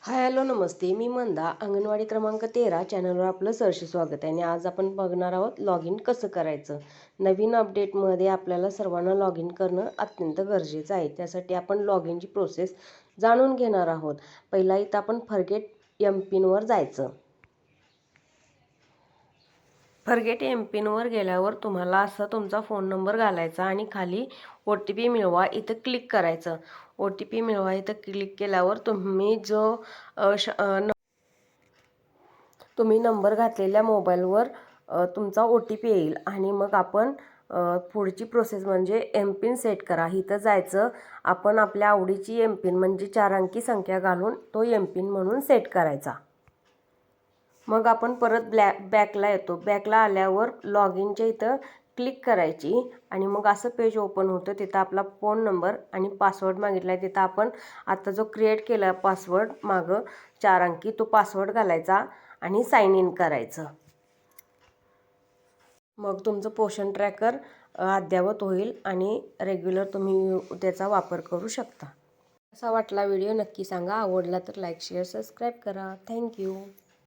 Hi hello नमस्ते. मी मंदा अंगणवाडी क्रमांक 13 चॅनलवर आपलं सहर्ष स्वागत आहे. आणि आज आपण बघणार आहोत लॉग इन कसं करायचं. नवीन अपडेटमध्ये आपल्याला सर्वांना लॉग इन करणं अत्यंत गरजेचं आहे. त्यासाठी आपण लॉग इनची प्रोसेस जाणून घेणार आहोत. पहिला इथं आपण फॉरगेट एमपिनवर जायचं. फॉरगेट एमपिनवर गेल्यावर तुम्हाला असं तुमचा फोन नंबर घालायचा आणि खाली OTP मिळवा इथं क्लिक करायचं. OTP मिळवा इथं क्लिक केल्यावर तुम्ही जो तुम्ही नंबर घातलेल्या मोबाईलवर तुमचा OTP येईल आणि मग आपण पुढची प्रोसेस म्हणजे एमपिन सेट करा. इथं जायचं, आपण आपल्या आवडीची एमपिन म्हणजे 4 अंकी संख्या घालून तो एमपिन म्हणून सेट करायचा. मग आपण परत बॅकला येतो. बॅकला आल्यावर लॉग इनच्या इथं क्लिक करायची आणि मग असं पेज ओपन होतं. तिथं आपला फोन नंबर आणि पासवर्ड मागितला आहे. तिथं आपण आता जो क्रिएट केला पासवर्ड मागं 4 अंकी तो पासवर्ड घालायचा आणि साइन इन करायचं. मग तुमचं पोषण ट्रॅकर अद्ययावत होईल आणि रेग्युलर तुम्ही त्याचा वापर करू शकता. कसा वाटला व्हिडिओ नक्की सांगा. आवडला तर लाईक शेअर सबस्क्राईब करा. थँक्यू.